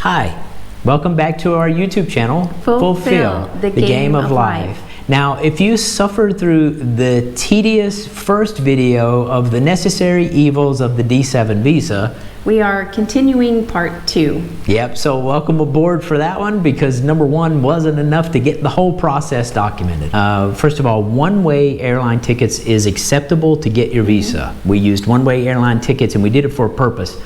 Hi, welcome back to our YouTube channel, Fulfill the Game of Life. Now, if you suffered through the tedious first video of the necessary evils of the D7 visa, we are continuing part 2. Yep, so welcome aboard for that one, because number 1 wasn't enough to get the whole process documented. First of all, one-way airline tickets is acceptable to get your visa. We used one-way airline tickets and we did it for a purpose.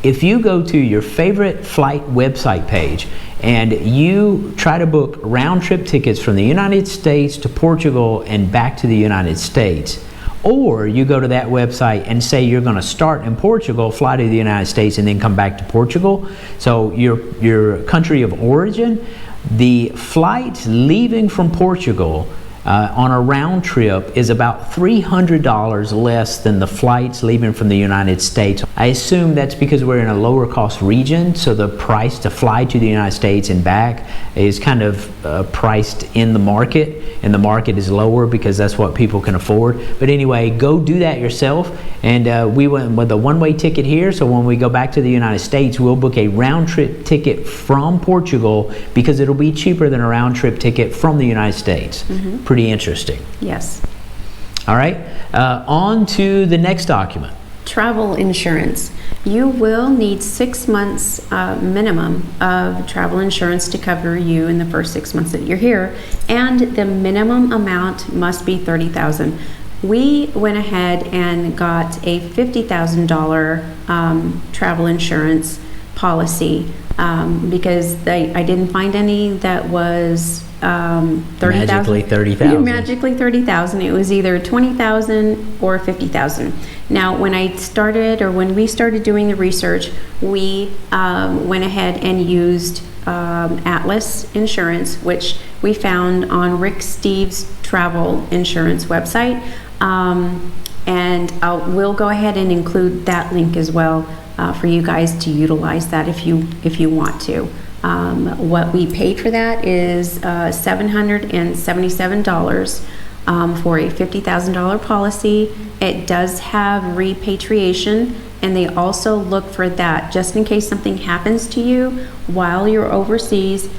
If you go to your favorite flight website page and you try to book round-trip tickets from the United States to Portugal and back to the United States, or you go to that website and say you're going to start in Portugal, fly to the United States, and then come back to Portugal, so your country of origin, the flight leaving from Portugal on a round trip is about $300 less than the flights leaving from the United States. I assume that's because we're in a lower cost region, so the price to fly to the United States and back is kind of priced in the market, and the market is lower because that's what people can afford. But anyway, go do that yourself. And we went with a one-way ticket here, so when we go back to the United States, we'll book a round-trip ticket from Portugal because it'll be cheaper than a round-trip ticket from the United States. Pretty interesting. Yes. All right, on to the next document. Travel insurance. You will need 6 months minimum of travel insurance to cover you in the first 6 months that you're here, and the minimum amount must be $30,000. We went ahead and got a $50,000 travel insurance policy because I didn't find any that was $30,000. Magically $30,000. Magically $30,000. It was either $20,000 or $50,000. Now, when we started doing the research, we went ahead and used Atlas Insurance, which we found on Rick Steves' travel insurance website, and we'll go ahead and include that link as well for you guys to utilize that if you want to. What we paid for that is $777 for a $50,000 policy. It does have repatriation, and they also look for that just in case something happens to you while you're overseas.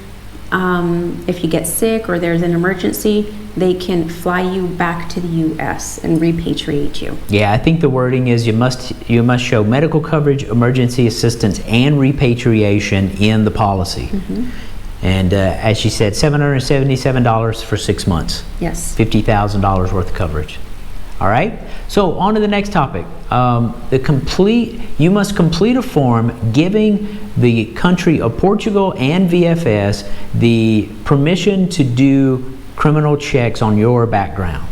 If you get sick or there's an emergency, they can fly you back to the U.S. and repatriate you. Yeah, I think the wording is you must show medical coverage, emergency assistance, and repatriation in the policy. And as she said, $777 for 6 months. Yes. $50,000 worth of coverage. All right, so on to the next topic. You must complete a form giving the country of Portugal and VFS the permission to do criminal checks on your background.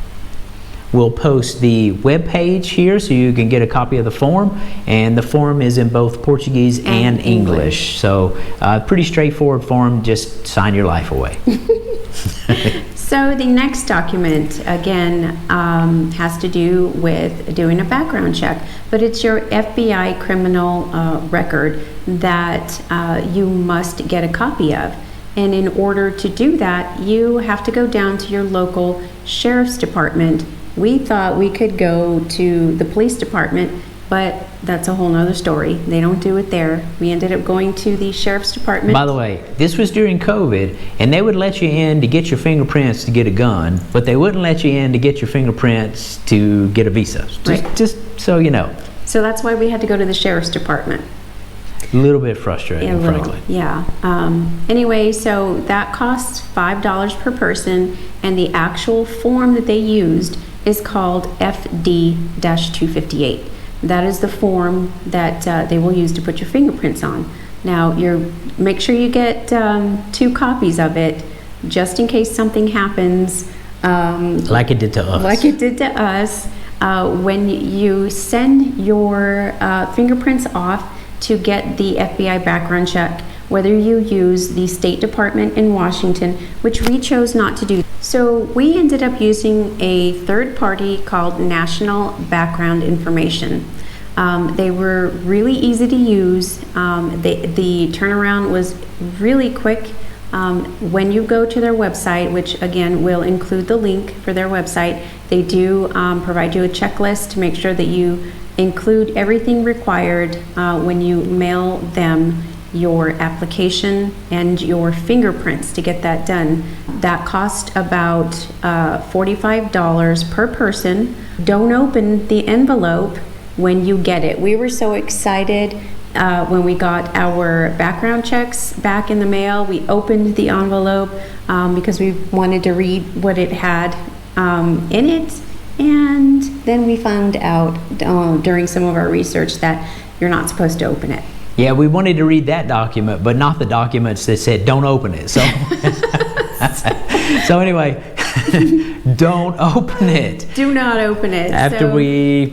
We'll post the web page here so you can get a copy of the form, and the form is in both Portuguese and English. So pretty straightforward form, just sign your life away. So the next document, again, has to do with doing a background check, but it's your FBI criminal record that you must get a copy of. And in order to do that, you have to go down to your local sheriff's department. We thought we could go to the police department, but that's a whole nother story. They don't do it there. We ended up going to the sheriff's department. By the way, this was during COVID, and they would let you in to get your fingerprints to get a gun, but they wouldn't let you in to get your fingerprints to get a visa. Just so you know. So that's why we had to go to the sheriff's department. A little bit frustrating, frankly. Yeah. Anyway, so that costs $5 per person, and the actual form that they used is called FD-258. That is the form that they will use to put your fingerprints on. Now, make sure you get 2 copies of it, just in case something happens. Like it did to us. Like it did to us. When you send your fingerprints off to get the FBI background check, whether you use the State Department in Washington, which we chose not to do. So we ended up using a third party called National Background Information. They were really easy to use. The turnaround was really quick. When you go to their website, which again we'll include the link for their website, they do provide you a checklist to make sure that you include everything required when you mail them your application and your fingerprints to get that done. That cost about $45 per person. Don't open the envelope when you get it. We were so excited when we got our background checks back in the mail. We opened the envelope because we wanted to read what it had in it, and then we found out during some of our research that you're not supposed to open it. Yeah, we wanted to read that document, but not the documents that said don't open it. So, so anyway, don't open it. Do not open it. After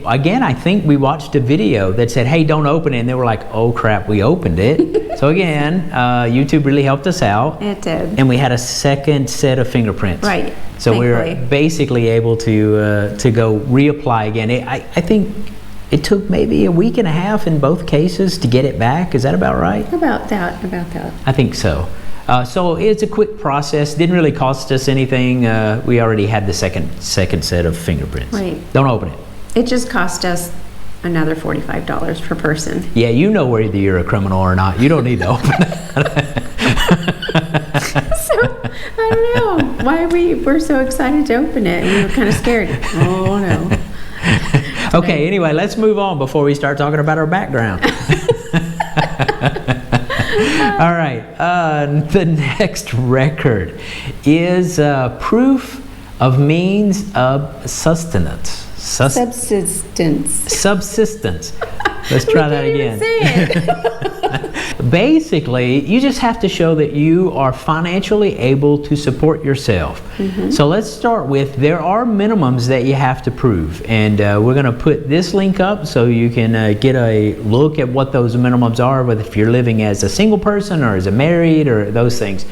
I think we watched a video that said, hey, don't open it. And they were like, oh crap, we opened it. So again, YouTube really helped us out. It did. And we had a second set of fingerprints. Right. So we were basically able to go reapply again. I think it took maybe a week and a half in both cases to get it back. Is that about right? About that. I think so. So it's a quick process. Didn't really cost us anything. We already had the second set of fingerprints. Right. Don't open it. It just cost us another $45 per person. Yeah, you know whether you're a criminal or not. You don't need to open it. So, I don't know why we're so excited to open it, and we were kind of scared. Oh, no. Okay, anyway, let's move on before we start talking about our background. All right, the next record is proof of means of sustenance. Subsistence. Let's try that again. Basically, you just have to show that you are financially able to support yourself. So let's start with, there are minimums that you have to prove. And we're going to put this link up so you can get a look at what those minimums are, whether if you're living as a single person or as a married or those things.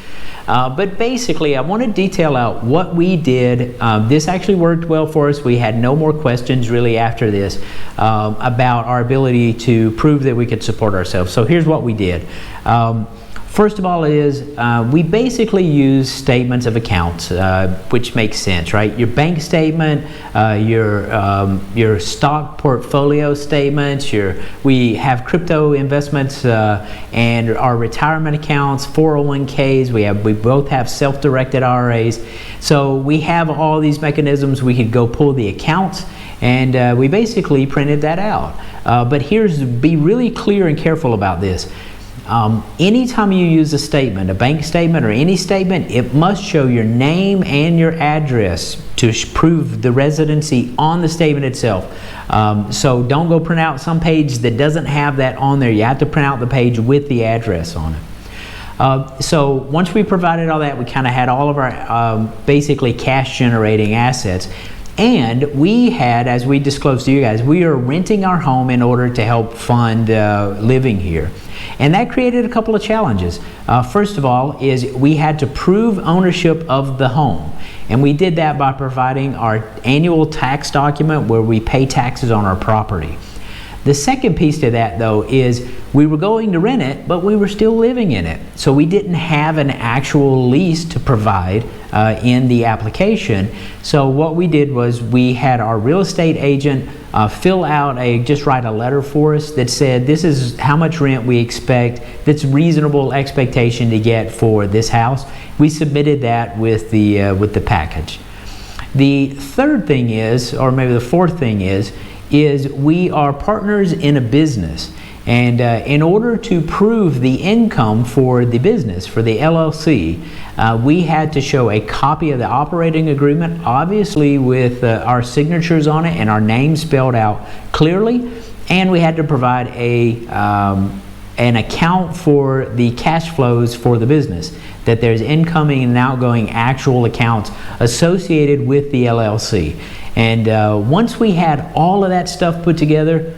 But basically, I want to detail out what we did. This actually worked well for us. We had no more questions really after this about our ability to prove that we could support ourselves. So here's what we did. First of all is we basically use statements of accounts, which makes sense, right? Your bank statement, your stock portfolio statements, we have crypto investments and our retirement accounts, 401ks. We both have self-directed IRAs. So we have all these mechanisms. We could go pull the accounts, and we basically printed that out. But be really clear and careful about this. Anytime you use a statement, a bank statement or any statement, it must show your name and your address to prove the residency on the statement itself. So don't go print out some page that doesn't have that on there. You have to print out the page with the address on it. So once we provided all that, we kind of had all of our basically cash generating assets. And we had, as we disclosed to you guys, we are renting our home in order to help fund living here. And that created a couple of challenges. First of all is we had to prove ownership of the home. And we did that by providing our annual tax document where we pay taxes on our property. The second piece to that, though, is we were going to rent it, but we were still living in it. So we didn't have an actual lease to provide in the application. So what we did was we had our real estate agent just write a letter for us that said this is how much rent we expect, that's reasonable expectation to get for this house. We submitted that with the package. The third thing is, or maybe the fourth thing is we are partners in a business. And in order to prove the income for the business, for the LLC, we had to show a copy of the operating agreement, obviously with our signatures on it and our name spelled out clearly. And we had to provide an account for the cash flows for the business, that there's incoming and outgoing actual accounts associated with the LLC. And once we had all of that stuff put together,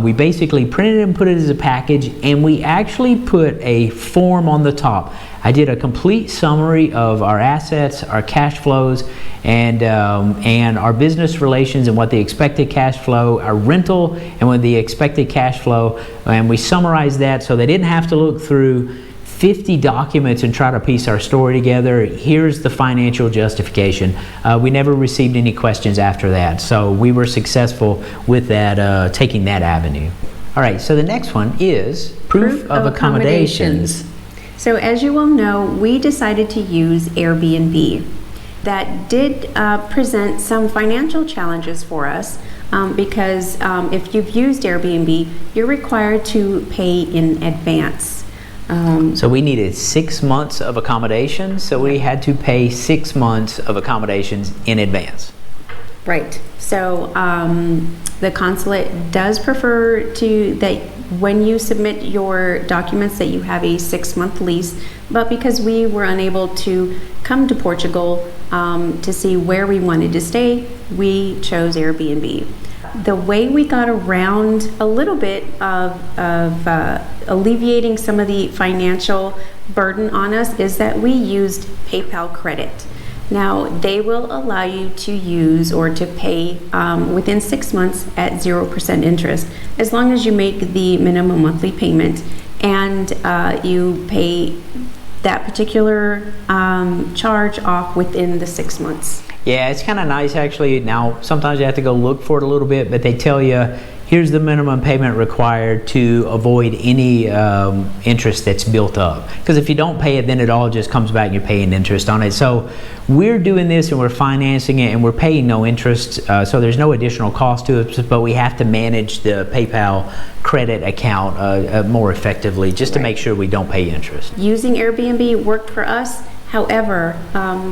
we basically printed it and put it as a package, and we actually put a form on the top. I did a complete summary of our assets, our cash flows, and our business relations and what the expected cash flow, our rental and what the expected cash flow, and we summarized that so they didn't have to look through 50 documents and try to piece our story together. Here's the financial justification. We never received any questions after that, so we were successful with that, taking that avenue. All right, so the next one is proof of accommodations. So as you all know, we decided to use Airbnb. That did present some financial challenges for us because if you've used Airbnb, you're required to pay in advance. So we needed 6 months of accommodations, so we had to pay 6 months of accommodations in advance. Right. So the consulate does prefer that when you submit your documents that you have a 6-month lease, but because we were unable to come to Portugal to see where we wanted to stay, we chose Airbnb. The way we got around a little bit of alleviating some of the financial burden on us is that we used PayPal credit. Now, they will allow you to use or to pay within 6 months at 0% interest, as long as you make the minimum monthly payment and you pay that particular charge off within the 6 months. Yeah, it's kind of nice actually. Now, sometimes you have to go look for it a little bit, but they tell you, here's the minimum payment required to avoid any interest that's built up. Because if you don't pay it, then it all just comes back and you're paying interest on it. So we're doing this and we're financing it and we're paying no interest. So there's no additional cost to it, but we have to manage the PayPal credit account more effectively just to make sure we don't pay interest. Using Airbnb worked for us. However,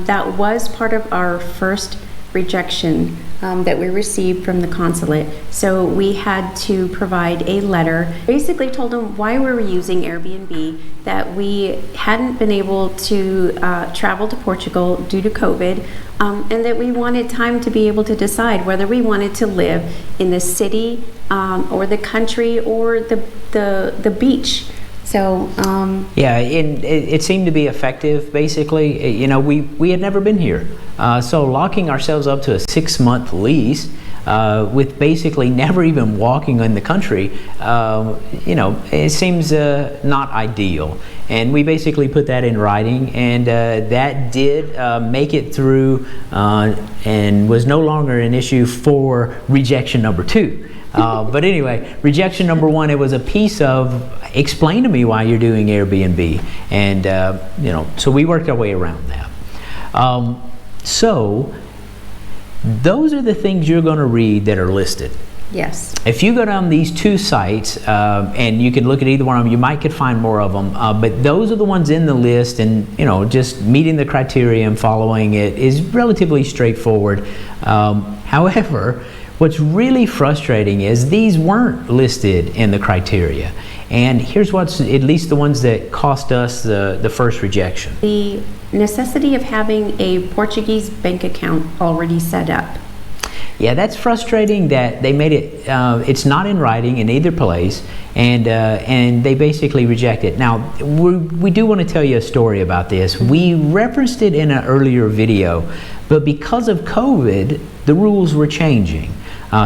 that was part of our first rejection that we received from the consulate. So we had to provide a letter, basically told them why we were using Airbnb, that we hadn't been able to travel to Portugal due to COVID, and that we wanted time to be able to decide whether we wanted to live in the city or the country or the beach. So yeah, it seemed to be effective. Basically, you know, we had never been here, so locking ourselves up to a 6-month lease with basically never even walking in the country, you know, it seems not ideal. And we basically put that in writing, and that did make it through, and was no longer an issue for rejection number 2. But anyway, rejection number 1, it was a piece of explain to me why you're doing Airbnb, and you know, so we worked our way around that. So those are the things you're going to read that are listed. yes. If you go down these 2 sites, and you can look at either one of them, you might could find more of them, but those are the ones in the list, and you know, just meeting the criteria and following it is relatively straightforward. However, what's really frustrating is these weren't listed in the criteria. And here's what's, at least the ones that cost us the first rejection. The necessity of having a Portuguese bank account already set up. Yeah, that's frustrating that they made it, it's not in writing in either place, and they basically reject it. Now, we do want to tell you a story about this. We referenced it in an earlier video, but because of COVID, the rules were changing.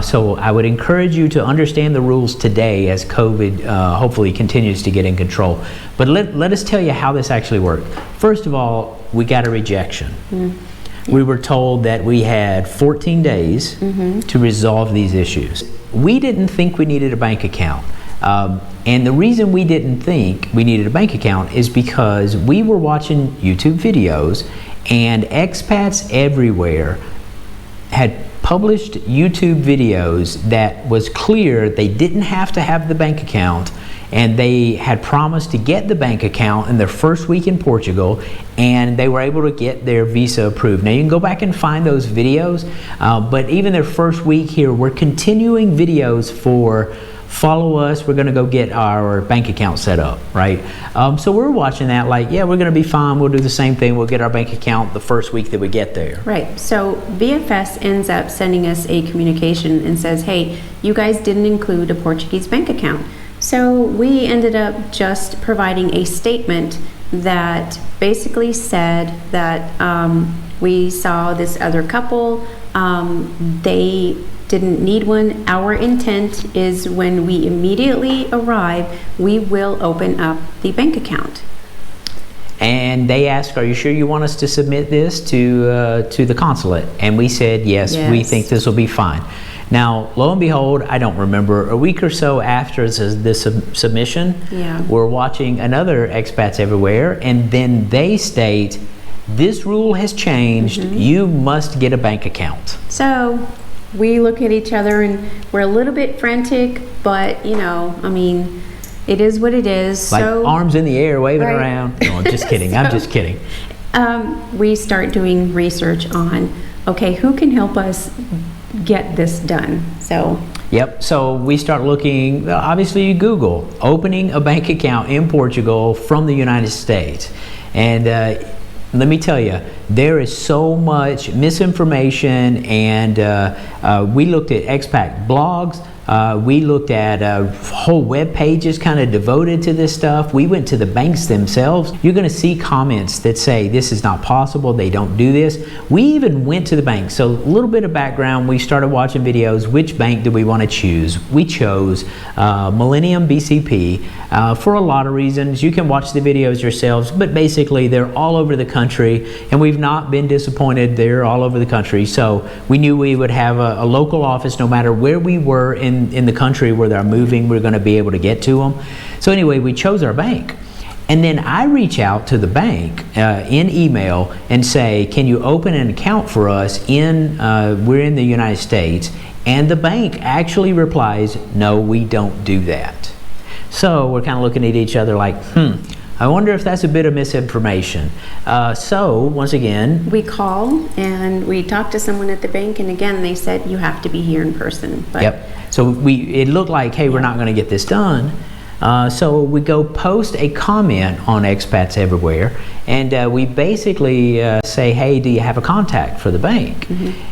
So I would encourage you to understand the rules today as COVID hopefully continues to get in control. But let us tell you how this actually worked. First of all, we got a rejection. We were told that we had 14 days to resolve these issues. We didn't think we needed a bank account. And the reason we didn't think we needed a bank account is because we were watching YouTube videos, and expats everywhere had published YouTube videos that was clear they didn't have to have the bank account, and they had promised to get the bank account in their first week in Portugal, and they were able to get their visa approved. Now you can go back and find those videos, but even their first week here, we're continuing videos for follow us, we're going to go get our bank account set up, right? So we're watching that like, yeah, we're going to be fine, we'll do the same thing, we'll get our bank account the first week that we get there. Right, so VFS ends up sending us a communication and says, hey, you guys didn't include a Portuguese bank account. So we ended up just providing a statement that basically said that we saw this other couple, they didn't need one. Our intent is when we immediately arrive, we will open up the bank account. And they asked, are you sure you want us to submit this to the consulate? And we said, yes, we think this will be fine. Now, lo and behold, I don't remember, a week or so after the submission, we're watching another Expats Everywhere, and then they state, this rule has changed, you must get a bank account. So we look at each other and we're a little bit frantic, but you know, I mean, it is what it is. Like so, arms in the air, waving around. No, I'm just kidding, I'm just kidding. We start doing research on, okay, who can help us get this done? So yep, so we start looking, obviously you Google opening a bank account in Portugal from the United States, and let me tell you, there is so much misinformation, and we looked at expat blogs, we looked at whole web pages kind of devoted to this stuff. We went to the banks themselves. You're going to see comments that say this is not possible, they don't do this. We even went to the bank. So a little bit of background, we started watching videos. Which bank do we want to choose? We chose Millennium BCP for a lot of reasons. You can watch the videos yourselves, but basically they're all over the country, and we've not been disappointed. They're all over the country. So we knew we would have a local office no matter where we were in the country where they're moving, we're going to be able to get to them. So anyway, we chose our bank. And then I reach out to the bank in email and say, can you open an account for us we're in the United States? And the bank actually replies, no, we don't do that. So we're kind of looking at each other like, I wonder if that's a bit of misinformation. So once again, we call and we talk to someone at the bank, and again they said you have to be here in person. But yep. So it looked like, hey, we're not going to get this done. So we go post a comment on Expats Everywhere, and we basically say, hey, do you have a contact for the bank?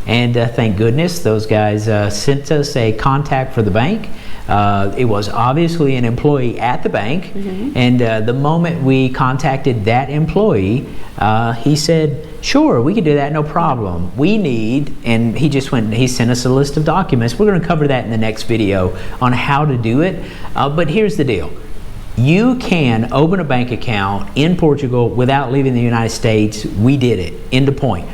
And thank goodness those guys sent us a contact for the bank. It was obviously an employee at the bank, and the moment we contacted that employee, he said, sure, we can do that, no problem. We need, and he sent us a list of documents. We're going to cover that in the next video on how to do it. But here's the deal. You can open a bank account in Portugal without leaving the United States. We did it. End of point.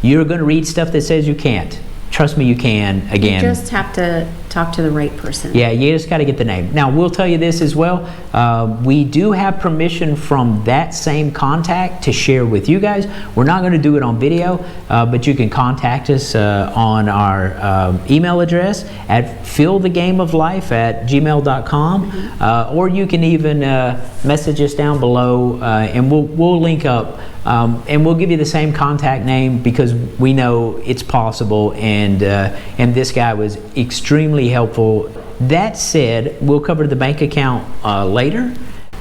You're going to read stuff that says you can't. Trust me, you can. Again, you just have to talk to the right person. Yeah, you just got to get the name. Now, we'll tell you this as well. We do have permission from that same contact to share with you guys. We're not going to do it on video, but you can contact us on our email address at fillthegameoflife@gmail.com, or you can even message us down below, and we'll link up. And we'll give you the same contact name because we know it's possible, and this guy was extremely helpful. That said, we'll cover the bank account later.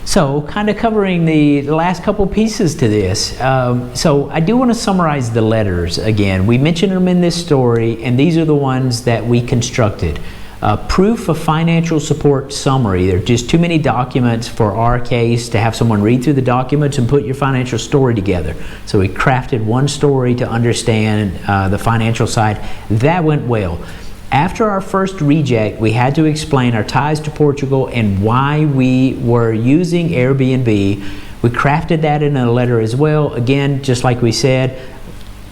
So kind of covering the last couple pieces to this. So I do want to summarize the letters again. We mentioned them in this story, and these are the ones that we constructed. Proof of financial support summary. There are just too many documents for our case to have someone read through the documents and put your financial story together. So we crafted one story to understand the financial side. That went well. After our first reject, we had to explain our ties to Portugal and why we were using Airbnb. We crafted that in a letter as well. Again, just like we said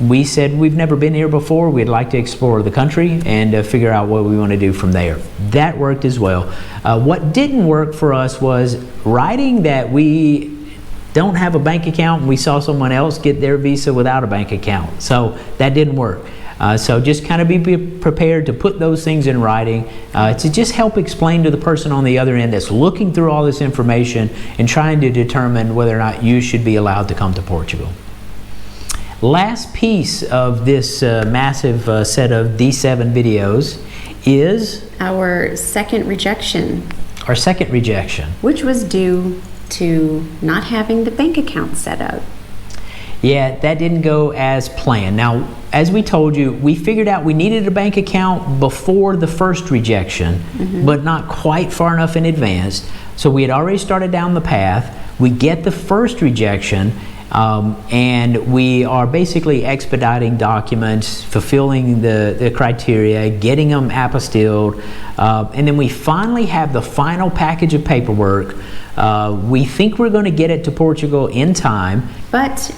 we've never been here before. We'd like to explore the country and figure out what we want to do from there. That worked as well. What didn't work for us was writing that we don't have a bank account and we saw someone else get their visa without a bank account. So that didn't work. So just kind of be prepared to put those things in writing to just help explain to the person on the other end that's looking through all this information and trying to determine whether or not you should be allowed to come to Portugal. Last piece of this massive set of D7 videos is our second rejection. Our second rejection. Which was due to not having the bank account set up. Yeah, that didn't go as planned. Now, as we told you, we figured out we needed a bank account before the first rejection, but not quite far enough in advance. So we had already started down the path. We get the first rejection, and we are basically expediting documents, fulfilling the criteria, getting them apostilled, and then we finally have the final package of paperwork We think we're going to get it to Portugal in time. But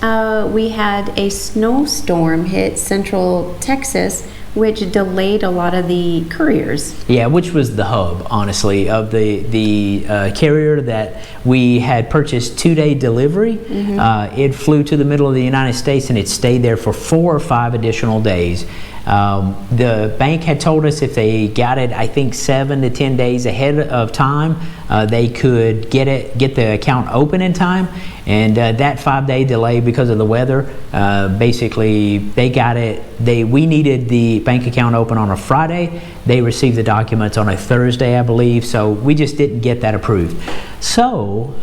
we had a snowstorm hit central Texas, which delayed a lot of the couriers. Yeah, which was the hub, honestly, of the carrier that we had purchased 2-day delivery. It flew to the middle of the United States and it stayed there for 4 or 5 additional days. The bank had told us if they got it, I think 7 to 10 days ahead of time, they could get the account open in time. And that 5-day delay because of the weather, basically they got it. We needed the bank account open on a Friday. They received the documents on a Thursday, I believe. So we just didn't get that approved. So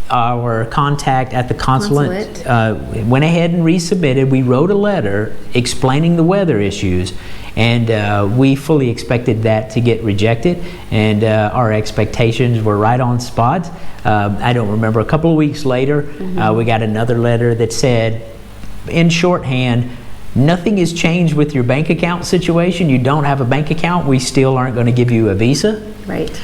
our contact at the consulate went ahead and resubmitted. We wrote a letter explaining the weather issues, and we fully expected that to get rejected, and our expectations were right on spot. I don't remember, a couple of weeks later, we got another letter that said, in shorthand, nothing has changed with your bank account situation. You don't have a bank account. We still aren't going to give you a visa. Right.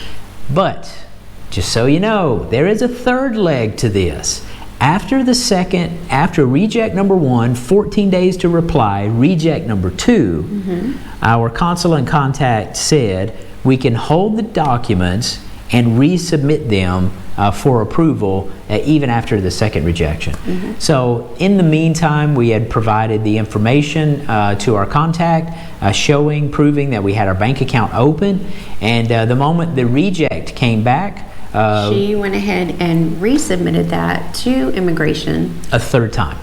But just so you know, there is a third leg to this. After reject number 1, 14 days to reply, reject number 2, our consulate contact said we can hold the documents and resubmit them for approval even after the second rejection. So in the meantime, we had provided the information to our contact proving that we had our bank account open, and the moment the reject came back, she went ahead and resubmitted that to immigration. A third time.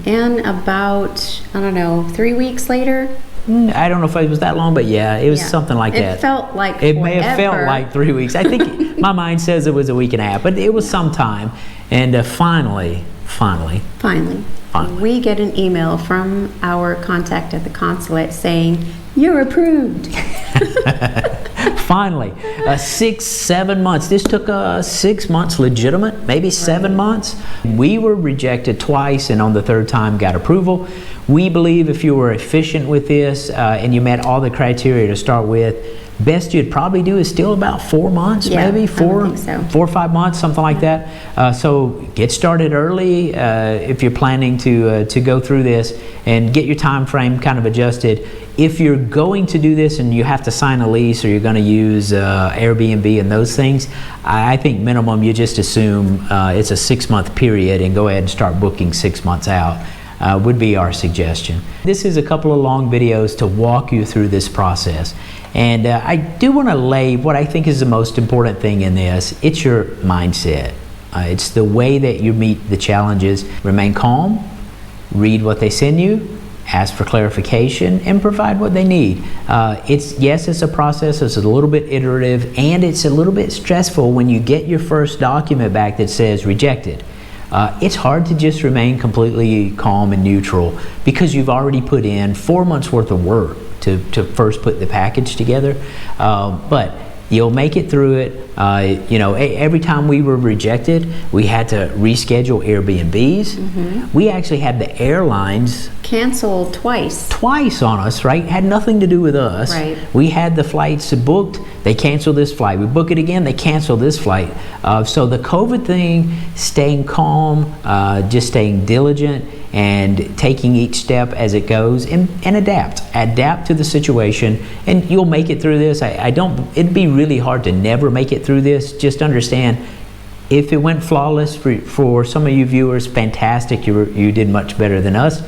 And about, I don't know, 3 weeks later? I don't know if it was that long, but yeah, it was something like that. It felt like it may have felt like 3 weeks. I think my mind says it was a week and a half, but it was some time. And finally, we get an email from our contact at the consulate saying, "You're approved." Finally, 6-7 months. This took 6 months legitimate, maybe 7 months. We were rejected twice, and on the third time got approval. We believe if you were efficient with this and you met all the criteria to start with, best you'd probably do is still about 4 months, maybe 4 or 5 months, something like that. So get started early if you're planning to go through this, and get your time frame kind of adjusted. If you're going to do this and you have to sign a lease, or you're going to use Airbnb and those things, I think minimum you just assume it's a 6-month period and go ahead and start booking 6 months out. Would be our suggestion. This is a couple of long videos to walk you through this process. And I do want to lay what I think is the most important thing in this. It's your mindset. It's the way that you meet the challenges. Remain calm, read what they send you, ask for clarification, and provide what they need. It's a process. It's a little bit iterative, and it's a little bit stressful when you get your first document back that says rejected. It's hard to just remain completely calm and neutral because you've already put in 4 months worth of work to first put the package together. But you'll make it through it. Every time we were rejected, we had to reschedule Airbnbs. We actually had the airlines cancel twice on us, right? Had nothing to do with us. Right. We had the flights booked. They canceled this flight. We book it again. They cancel this flight. So the COVID thing, staying calm, just staying diligent, and taking each step as it goes, and adapt to the situation, and you'll make it through this. It'd be really hard to never make it through this. Just understand, if it went flawless for some of you viewers, fantastic. You did much better than us.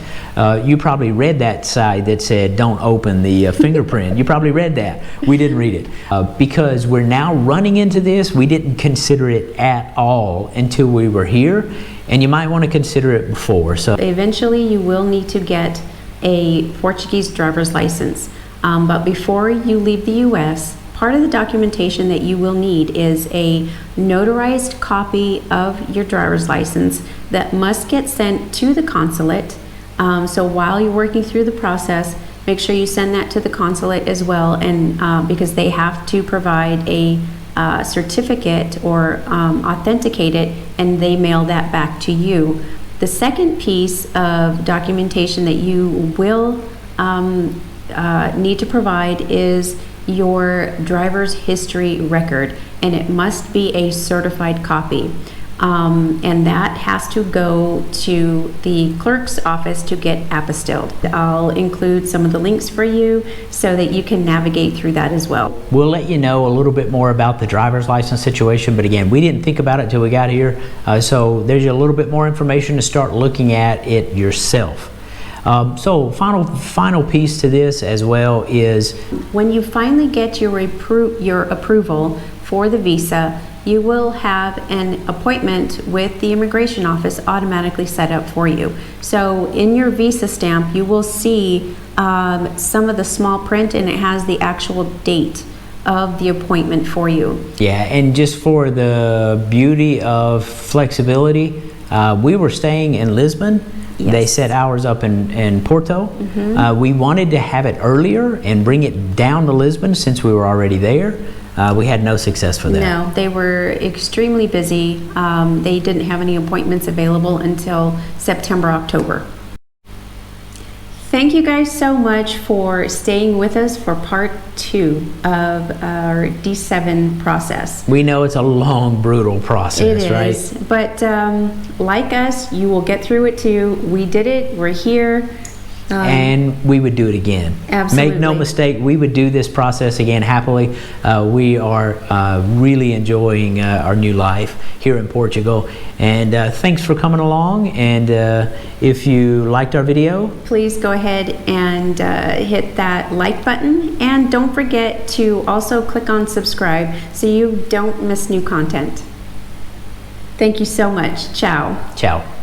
You probably read that side that said don't open the fingerprint. You probably read that. We didn't read it because we're now running into this. We didn't consider it at all until we were here, and you might want to consider it before. So eventually you will need to get a Portuguese driver's license, but before you leave the U.S., part of the documentation that you will need is a notarized copy of your driver's license that must get sent to the consulate. So while you're working through the process, make sure you send that to the consulate as well, and because they have to provide a certificate or authenticate it, and they mail that back to you. The second piece of documentation that you will need to provide is your driver's history record, and it must be a certified copy. And that has to go to the clerk's office to get apostilled. I'll include some of the links for you so that you can navigate through that as well. We'll let you know a little bit more about the driver's license situation, but again, we didn't think about it till we got here, so there's a little bit more information to start looking at it yourself. So final piece to this as well is when you finally get your approval for the visa, you will have an appointment with the immigration office automatically set up for you. So in your visa stamp, you will see some of the small print, and it has the actual date of the appointment for you. Yeah, and just for the beauty of flexibility, we were staying in Lisbon. Yes. They set ours up in Porto. We wanted to have it earlier and bring it down to Lisbon since we were already there. We had no success for that. No, they were extremely busy. They didn't have any appointments available until September, October. Thank you guys so much for staying with us for part 2 of our D7 process. We know it's a long, brutal process, It right? is, but like us, you will get through it too. We did it, we're here. And we would do it again. Absolutely. Make no mistake, we would do this process again happily. We are really enjoying our new life here in Portugal. And thanks for coming along. And if you liked our video, Please go ahead and hit that like button. And don't forget to also click on subscribe so you don't miss new content. Thank you so much. Ciao. ciao.